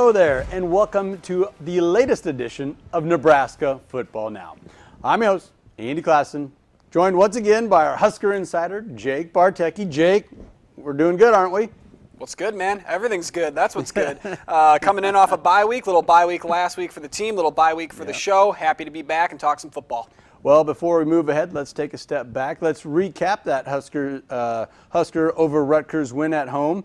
Hello there, and welcome to the latest edition of Nebraska Football Now. I'm your host, Andy Classen, joined once again by our Husker Insider, Jake Bartecki. Jake, we're doing good, aren't we? What's good, man? Everything's good. That's what's good. Coming in off a bye week, little bye week last week for the team, little bye week for the show. Happy to be back and talk some football. Well, before we move ahead, let's take a step back. Let's recap that Husker over Rutgers win at home.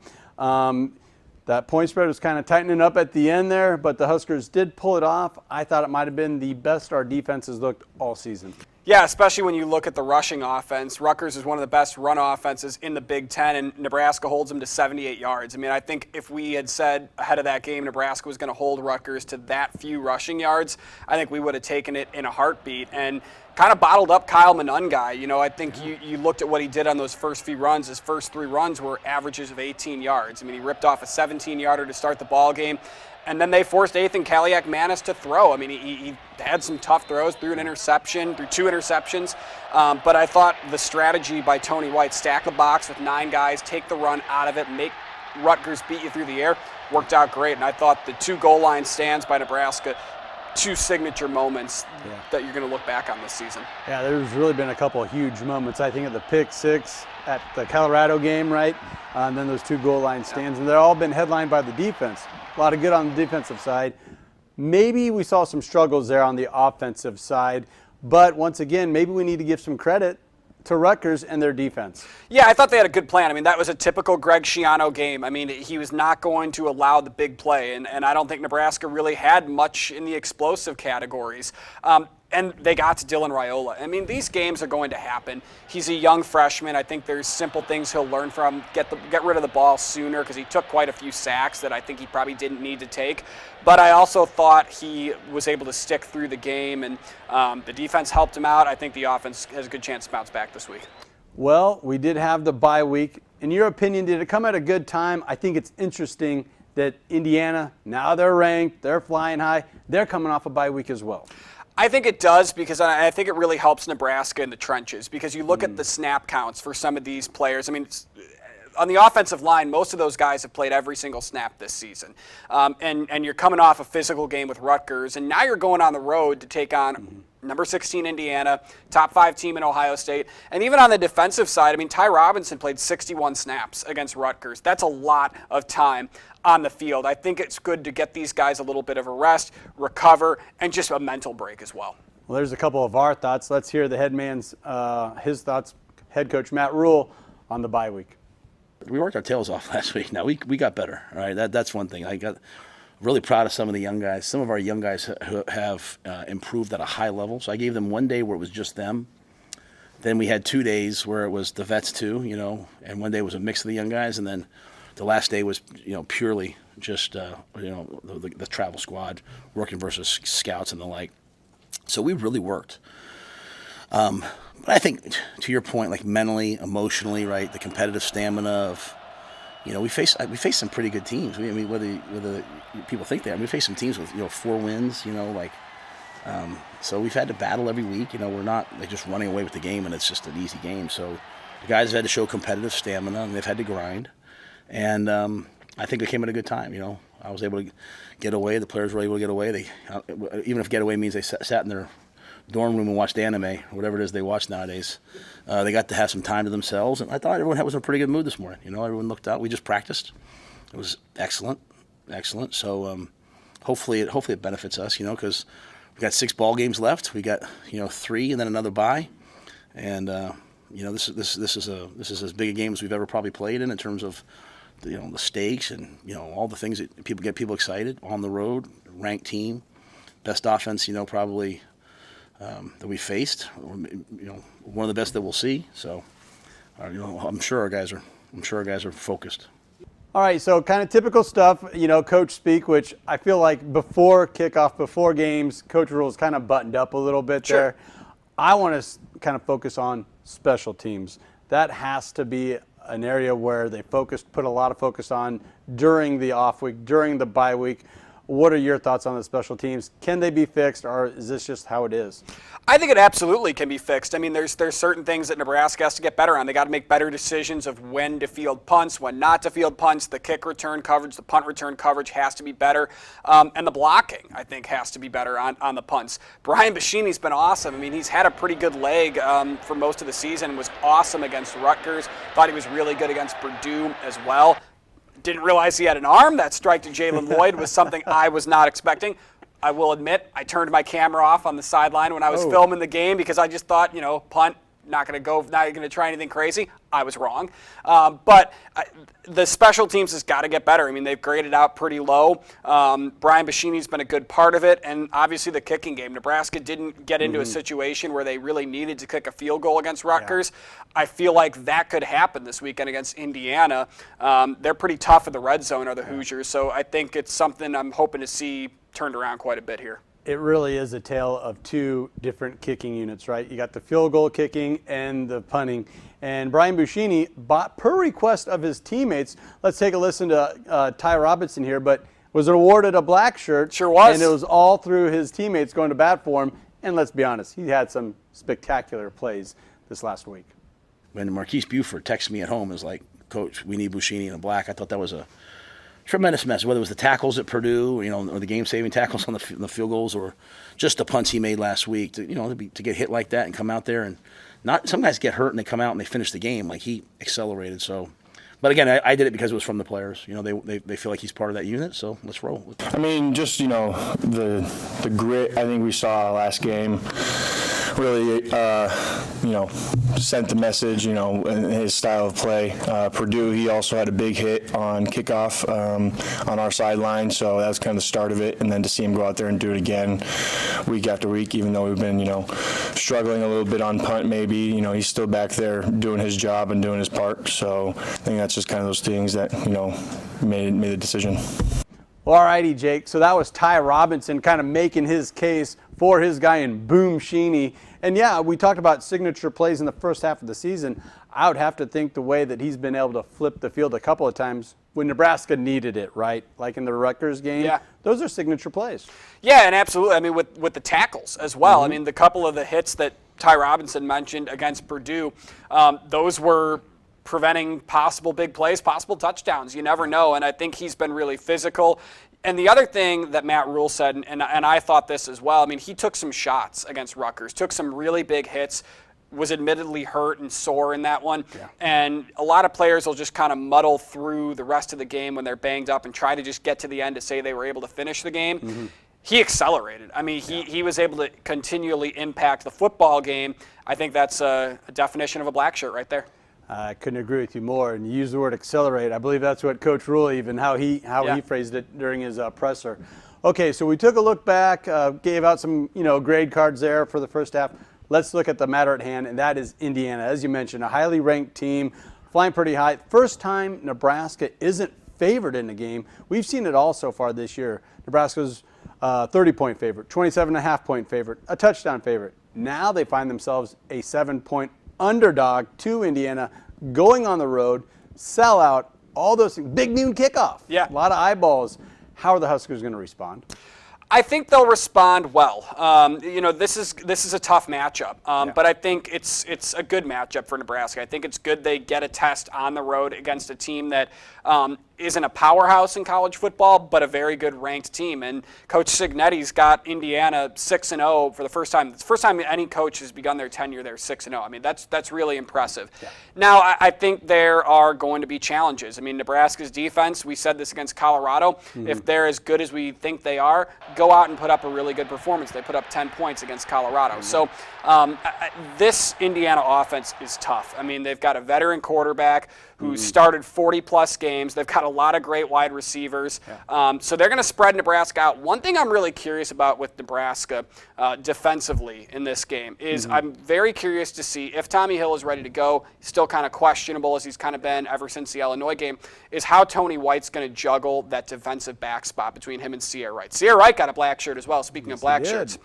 That point spread was kind of tightening up at the end there, but the Huskers did pull it off. I thought it might have been the best our defense has looked all season. Yeah, especially when you look at the rushing offense. Rutgers is one of the best run offenses in the Big Ten, and Nebraska holds them to 78 yards. I mean, I think if we had said ahead of that game Nebraska was going to hold Rutgers to that few rushing yards, I think we would have taken it in a heartbeat. And kind of bottled up Kyle Monungai. You know, I think you looked at what he did on those first few runs. His first three runs were averages of 18 yards. I mean, he ripped off a 17-yarder to start the ball game. And then they forced Ethan Kaliak-Manis to throw. I mean, he had some tough throws, threw two interceptions. But I thought the strategy by Tony White, stack the box with 9 guys, take the run out of it, make Rutgers beat you through the air, worked out great. And I thought the 2 goal line stands by Nebraska, 2 signature moments that you're going to look back on this season. Yeah, there's really been a couple of huge moments. I think at the pick 6 at the Colorado game, right? And then those 2 goal line stands. And they've all been headlined by the defense. A lot of good on the defensive side. Maybe we saw some struggles there on the offensive side. But once again, maybe we need to give some credit to Rutgers and their defense. Yeah, I thought they had a good plan. I mean, that was a typical Greg Schiano game. I mean, he was not going to allow the big play, and I don't think Nebraska really had much in the explosive categories. And they got to Dylan Raiola. I mean, these games are going to happen. He's a young freshman. I think there's simple things he'll learn from. Get rid of the ball sooner, because he took quite a few sacks that I think he probably didn't need to take. But I also thought he was able to stick through the game, and the defense helped him out. I think the offense has a good chance to bounce back this week. Well, we did have the bye week. In your opinion, did it come at a good time? I think it's interesting that Indiana, now they're ranked, they're flying high, they're coming off a bye week as well. I think it does, because I think it really helps Nebraska in the trenches, because you look at the snap counts for some of these players. I mean, on the offensive line, most of those guys have played every single snap this season. And you're coming off a physical game with Rutgers, and now you're going on the road to take on number 16 Indiana, top 5 team in Ohio State. And even on the defensive side, I mean, Ty Robinson played 61 snaps against Rutgers. That's a lot of time on the field. I think it's good to get these guys a little bit of a rest, recover, and just a mental break as well. Well, there's a couple of our thoughts. Let's hear the head man's, his thoughts, head coach Matt Rhule, on the bye week. We worked our tails off last week. Now, we got better, all right? That's one thing. I got really proud of some of the young guys. Some of our young guys have improved at a high level. So I gave them one day where it was just them. Then we had 2 days where it was the vets too, you know, and one day was a mix of the young guys, and then the last day was, you know, purely just, you know, the travel squad working versus scouts and the like. So we really worked. But I think, to your point, like mentally, emotionally, right, the competitive stamina of, you know, we face some pretty good teams. I mean, whether people think that, we face some teams with, you know, 4 wins, you know, like, so we've had to battle every week. You know, we're not like just running away with the game and it's just an easy game. So the guys have had to show competitive stamina and they've had to grind. And I think they came at a good time. You know, I was able to get away. The players were able to get away. Even if getaway means they sat in their dorm room and watched anime or whatever it is they watch nowadays, they got to have some time to themselves. And I thought everyone was in a pretty good mood this morning. You know, everyone looked out. We just practiced. It was excellent. So hopefully it benefits us. You know, because we got 6 ball games left. We got, you know, 3 and then another bye. And you know, this is as big a game as we've ever probably played in terms of, you know, the stakes and, you know, all the things that get people excited on the road. Ranked team, best offense, you know, probably that we faced. You know, one of the best that we'll see. So, you know, I'm sure our guys are focused. All right, so kind of typical stuff, you know, coach speak, which I feel like before kickoff, before games, Coach Rhule is kind of buttoned up a little bit there. I want to kind of focus on special teams. That has to be an area where they put a lot of focus on during the off week, during the bye week. What are your thoughts on the special teams? Can they be fixed, or is this just how it is? I think it absolutely can be fixed. I mean, there's certain things that Nebraska has to get better on. They got to make better decisions of when to field punts, when not to field punts. The kick return coverage, the punt return coverage has to be better. And the blocking, I think, has to be better on the punts. Brian Buschini's been awesome. I mean, he's had a pretty good leg for most of the season, was awesome against Rutgers. Thought he was really good against Purdue as well. Didn't realize he had an arm. That strike to Jalen Lloyd was something I was not expecting. I will admit, I turned my camera off on the sideline when I was filming the game because I just thought, punt, not going to try anything crazy. I was wrong. But the special teams has got to get better. I mean, they've graded out pretty low. Brian Buschini's been a good part of it, and obviously the kicking game. Nebraska didn't get into a situation where they really needed to kick a field goal against Rutgers. Yeah. I feel like that could happen this weekend against Indiana. They're pretty tough in the red zone, are the Hoosiers, so I think it's something I'm hoping to see turned around quite a bit here. It really is a tale of two different kicking units, right? You got the field goal kicking and the punting. And Brian Buschini, per request of his teammates, let's take a listen to Ty Robinson here, but was awarded a black shirt. Sure was. And it was all through his teammates going to bat for him. And let's be honest, he had some spectacular plays this last week. When Marquise Buford texted me at home, it was like, Coach, we need Buschini in a black. I thought that was a tremendous mess, whether it was the tackles at Purdue, or the game-saving tackles on the field goals, or just the punts he made last week. To get hit like that and come out there and not. Some guys get hurt and they come out and they finish the game. Like, he accelerated. So, but again, I did it because it was from the players. They feel like he's part of that unit. So let's roll with that. I mean, just the grit I think we saw last game really, sent the message, in his style of play. Purdue, he also had a big hit on kickoff on our sideline, so that was kind of the start of it. And then to see him go out there and do it again week after week, even though we've been, struggling a little bit on punt maybe, he's still back there doing his job and doing his part. So I think that's just kind of those things that, made the decision. Well, all righty, Jake. So that was Ty Robinson kind of making his case for his guy in Boom Sheeney. And yeah, we talked about signature plays in the first half of the season. I would have to think the way that he's been able to flip the field a couple of times when Nebraska needed it, right? Like in the Rutgers game. Yeah. Those are signature plays. Yeah, and absolutely. I mean, with the tackles as well. I mean, the couple of the hits that Ty Robinson mentioned against Purdue, those were preventing possible big plays, possible touchdowns. You never know, and I think he's been really physical. And the other thing that Matt Rhule said, and I thought this as well, I mean, he took some shots against Rutgers, took some really big hits, was admittedly hurt and sore in that one. Yeah. And a lot of players will just kind of muddle through the rest of the game when they're banged up and try to just get to the end to say they were able to finish the game. He accelerated. I mean, he was able to continually impact the football game. I think that's a definition of a black shirt right there. I couldn't agree with you more. And you use the word accelerate. I believe that's what Coach Rhule even how he phrased it during his presser. Okay, so we took a look back, gave out some grade cards there for the first half. Let's look at the matter at hand, and that is Indiana. As you mentioned, a highly ranked team, flying pretty high. First time Nebraska isn't favored in the game. We've seen it all so far this year. Nebraska's 30-point favorite, 27.5-point favorite, a touchdown favorite. Now they find themselves a 7-point underdog to Indiana, going on the road, sell out, all those things. Big noon kickoff. Yeah. A lot of eyeballs. How are the Huskers going to respond? I think they'll respond well. This is a tough matchup, but I think it's a good matchup for Nebraska. I think it's good they get a test on the road against a team that isn't a powerhouse in college football, but a very good ranked team. And Coach Cignetti's got Indiana 6-0 for the first time. It's the first time any coach has begun their tenure there 6-0. I mean, that's really impressive. Yeah. Now, I think there are going to be challenges. I mean, Nebraska's defense, we said this against Colorado, if they're as good as we think they are, go out and put up a really good performance. They put up 10 points against Colorado. So this Indiana offense is tough. I mean, they've got a veteran quarterback who started 40-plus games. They've got a lot of great wide receivers. Yeah. So they're going to spread Nebraska out. One thing I'm really curious about with Nebraska defensively in this game is I'm very curious to see if Tommy Hill is ready to go, still kind of questionable as he's kind of been ever since the Illinois game, is how Tony White's going to juggle that defensive back spot between him and Sierra Wright. Sierra Wright got a black shirt as well, speaking of black shirts.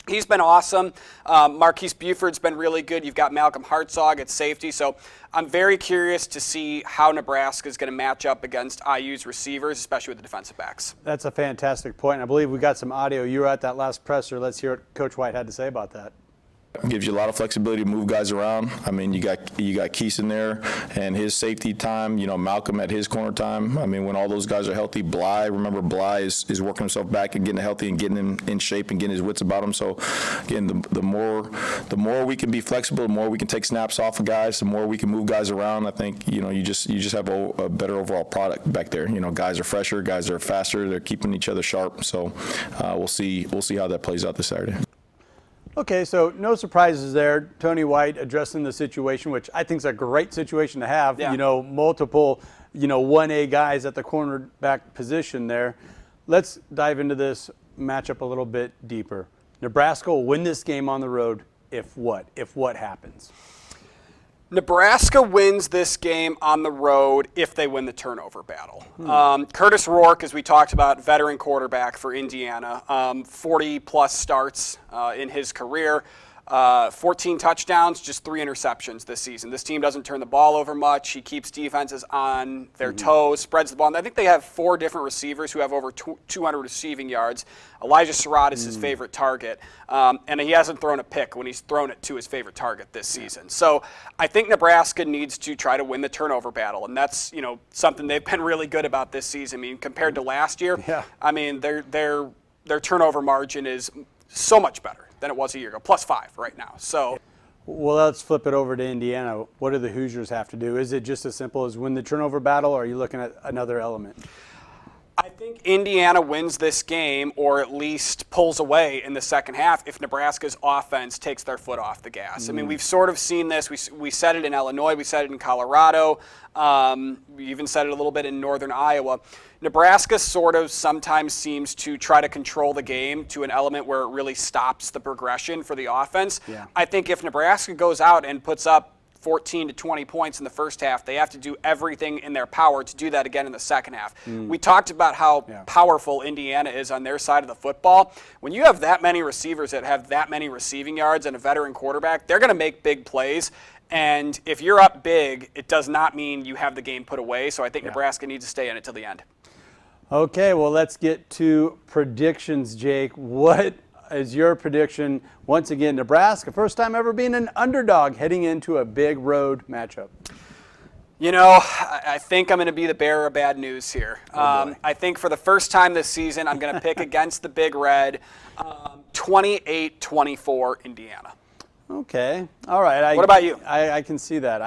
He's been awesome. Marquise Buford's been really good. You've got Malcolm Hartzog at safety. So I'm very curious to see how Nebraska is going to match up against IU's receivers, especially with the defensive backs. That's a fantastic point. I believe we got some audio. You were at that last presser. Let's hear what Coach White had to say about that. Gives you a lot of flexibility to move guys around. I mean, you got Keeson there and his safety time, Malcolm at his corner time. I mean, when all those guys are healthy, remember Bly is working himself back and getting healthy and getting him in shape and getting his wits about him. So again, the more we can be flexible, the more we can take snaps off of guys, the more we can move guys around. I think, you just have a better overall product back there. Guys are fresher, guys are faster, they're keeping each other sharp. So we'll see how that plays out this Saturday. Okay, so no surprises there. Tony White addressing the situation, which I think is a great situation to have. Yeah. Multiple, 1A guys at the cornerback position there. Let's dive into this matchup a little bit deeper. Nebraska will win this game on the road if what? If what happens? Nebraska wins this game on the road if they win the turnover battle. Curtis Rourke, as we talked about, veteran quarterback for Indiana, 40-plus starts in his career, 14 touchdowns, just 3 interceptions this season. This team doesn't turn the ball over much. He keeps defenses on their toes, spreads the ball. And I think they have 4 different receivers who have over 200 receiving yards. Elijah Surratt is his favorite target, and he hasn't thrown a pick when he's thrown it to his favorite target this season. So I think Nebraska needs to try to win the turnover battle, and that's something they've been really good about this season. I mean, compared to last year, I mean their turnover margin is so much better than it was a year ago, +5 right now. So, well, let's flip it over to Indiana. What do the Hoosiers have to do? Is it just as simple as win the turnover battle, or are you looking at another element? I think Indiana wins this game, or at least pulls away in the second half if Nebraska's offense takes their foot off the gas. I mean, we've sort of seen this. We said it in Illinois. We said it in Colorado. We even said it a little bit in northern Iowa. Nebraska sort of sometimes seems to try to control the game to an element where it really stops the progression for the offense. Yeah. I think if Nebraska goes out and puts up 14 to 20 points in the first half, they have to do everything in their power to do that again in the second half. We talked about how powerful Indiana is on their side of the football. When you have that many receivers that have that many receiving yards and a veteran quarterback, they're going to make big plays. And if you're up big, it does not mean you have the game put away. So I think Nebraska needs to stay in it till the end. Okay, well, let's get to predictions, Jake. What is your prediction? Once again, Nebraska, first time ever being an underdog heading into a big road matchup. I think I'm going to be the bearer of bad news here. I think for the first time this season, I'm going to pick against the Big Red, 28-24 Indiana. Okay. All right. What about you? I can see that.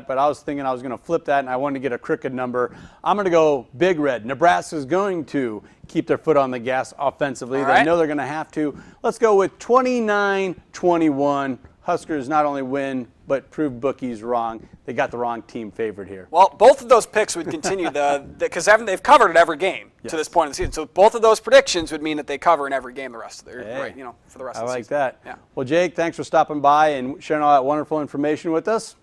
But I was thinking I was going to flip that, and I wanted to get a crooked number. I'm going to go Big Red. Nebraska's going to keep their foot on the gas offensively. All They right. know they're going to have to. Let's go with 29-21. Huskers not only win, but prove bookies wrong. They got the wrong team favored here. Well, both of those picks would continue because they've covered it every game to this point in the season. So both of those predictions would mean that they cover in every game the rest of the for the rest of the season. I like that. Yeah. Well, Jake, thanks for stopping by and sharing all that wonderful information with us.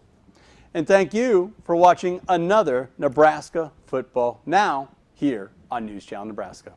And thank you for watching another Nebraska Football Now here on News Channel Nebraska.